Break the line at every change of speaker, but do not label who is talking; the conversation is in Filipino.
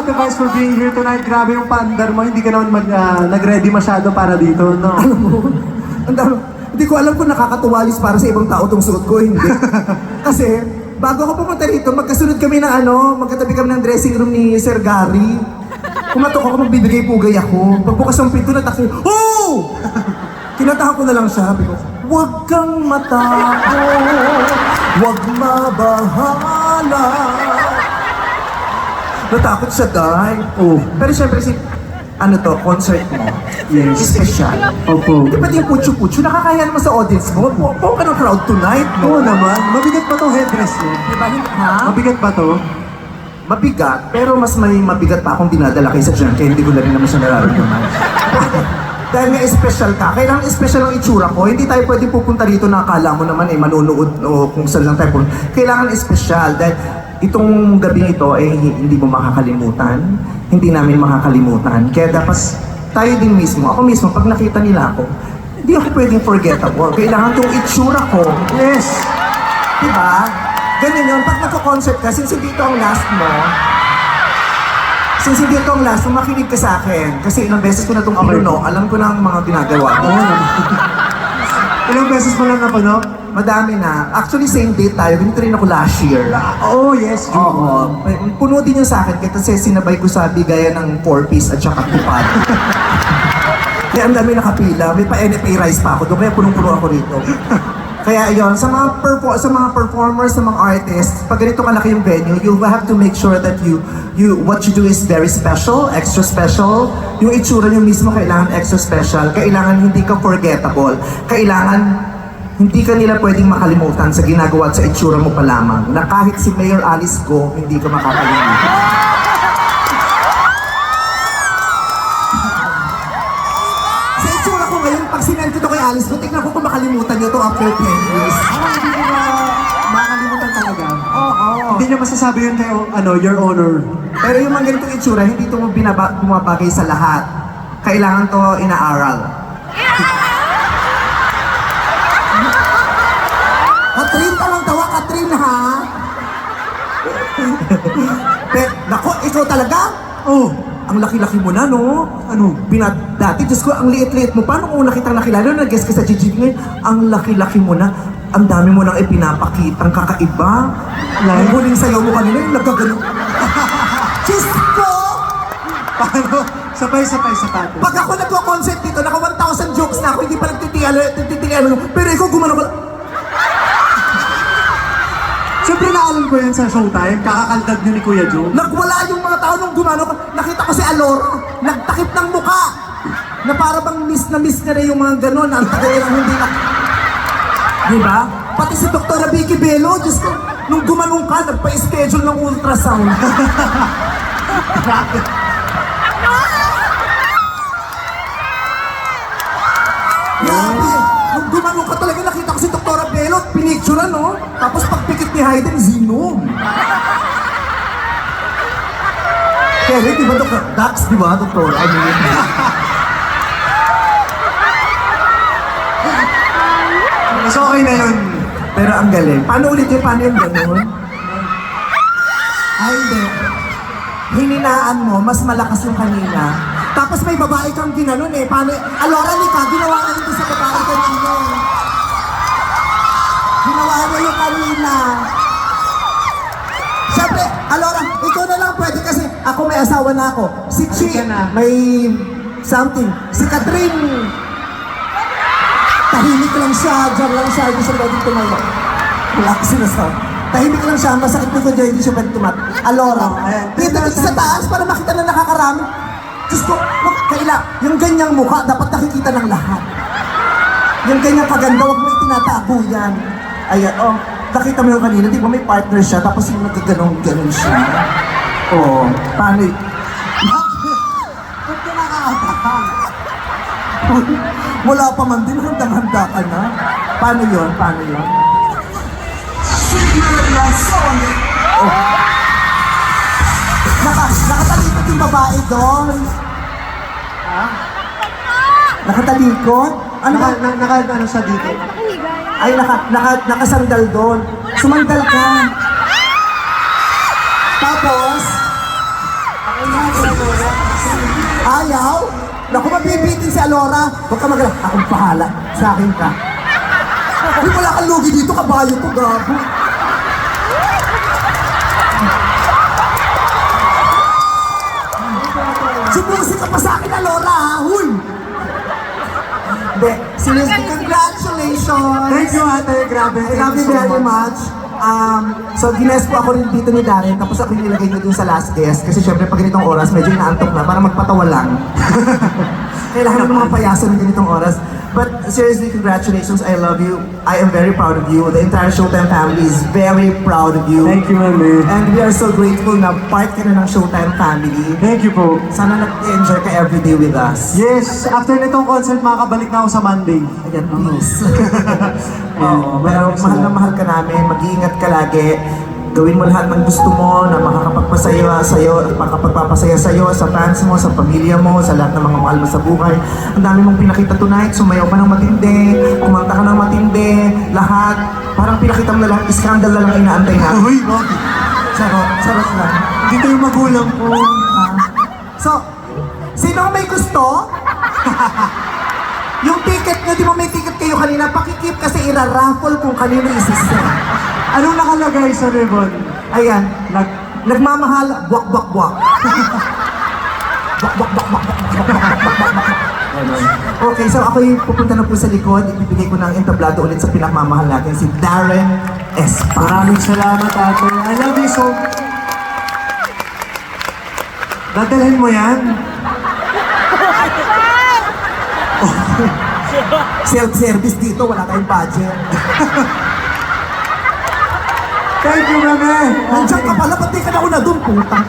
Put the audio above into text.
Ate Vice, for being here tonight. Grabe yung paandar mo. Hindi ka naman nag-ready masyado para dito, no?
Alam mo, ang dami, hindi ko alam kung nakakatuwalis para sa ibang tao tong suot ko, hindi. Kasi, bago ako pumunta dito, magkasunod kami ng magkatabi kami ng dressing room ni Sir Gary. Kumatok ako, magbibigay pugay ako. Pagbukas ng pinto, natakot, oh! Kinatahan ko na lang siya, sabi ko, huwag kang matakot, huwag mabahala. Natakot siya, Day.
Oh.
Pero syempre, concert mo.
Yes.
Special.
Opo.
Di ba yung putyo-putyo? Nakakaya naman sa audience mo. Buo ka ng crowd tonight, no?
Oo naman. Mabigat ba to headdress mo?
Di ba? Ha?
Mabigat ba to?
Mabigat, pero mas may mabigat pa akong dinadala kaysa dyan, kaya hindi ko na rin naman siya nararamdaman. Dahil nga special ka, kailangan special ang itsura ko. Hindi tayo pwede pupunta dito na akala mo naman manunood o kung saan lang tayo pupunta. Kailangan special dahil itong gabi ito hindi mo makakalimutan. Hindi namin makakalimutan. Kaya dapat tayo din mismo, ako mismo, pag nakita nila ako, hindi ako pwedeng forgettable. Kailangan itong itsura ko.
Yes!
Diba? Ganun yun. Pag nagko-concert ka, since hindi ito ang last mo, makinig ka sa akin. Kasi ilang beses ko na itong pinuno, alam ko na ang mga ginagawa ko.
Ilang beses mo lang napano?
Madami na. Actually, same date tayo. Ganito rin ako last year.
Oh, yes.
Oo. Puno din yung sa akin kasi sinabay ko sa bigayan ng 4-piece at saka tupad. Kaya ang dami nakapila. May pa-NFA rice pa ako doon. Kaya punong-puno ako rito. Kaya yon sa mga performers, sa mga artists, pag ganito kalaki yung venue, you have to make sure that what you do is very special, extra special. Yung itsura nyo mismo kailangan extra special. Kailangan hindi ka forgettable. Kailangan hindi ka nila pwedeng makalimutan sa ginagawa at sa itsura mo pa lamang. Na kahit si Mayor Alice Go, hindi ka makakalimutan. Sa itsura ko ngayon, pag sinend ko to kay Alice Go, tignan ko kung makalimutan nyo to after 10 years.
Hindi ko na makakalimutan talaga.
Oo.
Hindi niya masasabi yun kayo, your honor.
Pero yung mga ganitong itsura, hindi ito bumabagay sa lahat. Kailangan to inaaral. Katrin, tamang tawa, Katrin, ha? Pero, nako, ikaw talaga?
Oh,
Ang laki-laki mo na, no?
ano?
Dati, Diyos ko, ang liit-liit mo. Paano kung nakitang nakilala? Nag-guess ka sa GG ngayon, ang laki-laki mo na. Ang dami mo nang ipinapakitang kakaiba. Yung huling sayaw mo kanina, yung nagkagano. Diyos ko!
Paano? Sabay-sabay sapatos.
Pag ako nagko-concert dito, naka 1,000 jokes na ako, hindi pa nagtitigalan. Pero ikaw gumano ka.
Siyempre naalam ko yun sa showtime, kakakaldad niyo ni Kuya Joe.
Nagwala yung mga tao nung gumano ka. Nakita ko si Alora, nagtakip ng muka. Na para bang miss na yung mga ganon. Ang tagal lang hindi na. Diba? Pati si Dr. Vicky Bello, Diyos ko, nung gumanong ka, nagpa-schedule ng ultrasound. Grabe! Nung gumanong ka talaga, nakita ko si Dr. Bello, pinicture no? Tapos pagpikit ni Hayden, Zinom. Kaya di ba, Dax, di ba, Dr. I mean,
Mas okay na yun.
pero ang galing. Paano ulit yun? Paano yung gano'n? Ay, hindi. Hininaan mo, mas malakas yung kanina. Tapos may babae kang ginanon eh. Paano? Alora, Nika, ginawa ka ito sa babae kanina. Ginawa mo yung kanina. Siyempre, Alora, ikaw na lang pwede kasi ako may asawa na ako. Si Chi,
Ay, ka na.
may something. Si Catherine, tahimik lang siya, dyan lang siya, hindi siya pwedeng tumayo. Wala ko sinasabi. Tahimik lang siya, masakit po ko dyan, hindi siya pwedeng tumat. Alora, dito sa taas para makita na nakakarami. Diyos ko, yung ganyang mukha, dapat nakikita ng lahat. Yung ganyang kaganda, huwag mo itinatago yan. Ayan, oh, nakita mo yung kanina, di ba may partner siya, tapos yung nagkaganong-ganon siya. Oh, paano yun?
Ba't ka nakakatahan?
Wala pa man din, handang-handa ka na. Paano yun? Paano yun? Oh. Nakatalikod yung babae doon.
Ha?
Nakatalikod? Ano ba?
Ano sa dito?
Ay, nakasandal doon. Sumandal ka. Tapos, Ayaw? Naku, mabibitin si Alora. Huwag ka mag- Akong pahala. Sa akin ka. Uy, wala kang lugi dito. Kabayo to, gago. Sumusi ka pa sa akin, Alora, ha? Huy! Hindi. Seriously, congratulations!
Thank you, ate. Grabe.
I love you very much. So, gines po ako rin dito ni Darren, tapos ako yung nilagay niyo dun sa last guest. Kasi syempre, pag ganitong oras, medyo inaantok na para magpatawa lang. Kailangan ng mga payaso ng ganitong oras. But seriously, congratulations. I love you. I am very proud of you. The entire Showtime family is very proud of you.
Thank you, mami.
And we are so grateful na part ka na ng Showtime family.
Thank you po.
Sana nag-enjoy ka everyday with us.
Yes, after nitong concert, makakabalik na ako sa Monday.
Ayan, please. Oo, pero mahal na mahal ka namin. Mag-iingat ka lagi. Gawin mo lahat ng gusto mo na makakapagpasaya sa'yo at makakapagpapasaya sa'yo, sa fans mo, sa pamilya mo, sa lahat ng mga mahal mo sa buhay. Ang dami mong pinakita tonight, sumayaw ka ng matindi, kumanta ka ng matindi, lahat. Parang pinakita mo na lahat, iskandal na lang inaantay natin.
Uy, wag.
Charot lang.
Hindi tayo magulang po.
So, sino may gusto? Yung ticket nyo, di ba may ticket kayo kanina? Pakikip kasi ira-raffle kung kanino isisend.
Anong nakalagay sa ribbon?
Ayan, nagmamahal, buwak, buwak, buwak. Buwak, buwak, buwak, buwak, buwak, buwak, buwak, buwak, buwak. Okay, so ako yung pupunta na po sa likod. Ibibigay ko ng entablado ulit sa pinakmamahal natin, si Darren Espa.
Maraming salamat, ate. I love you so much. Dadalhin mo yan?
Self-service dito, wala tayong budget.
Thank you, mami.
Nandiyan ka pala, ba't di ka nauna doon, puta?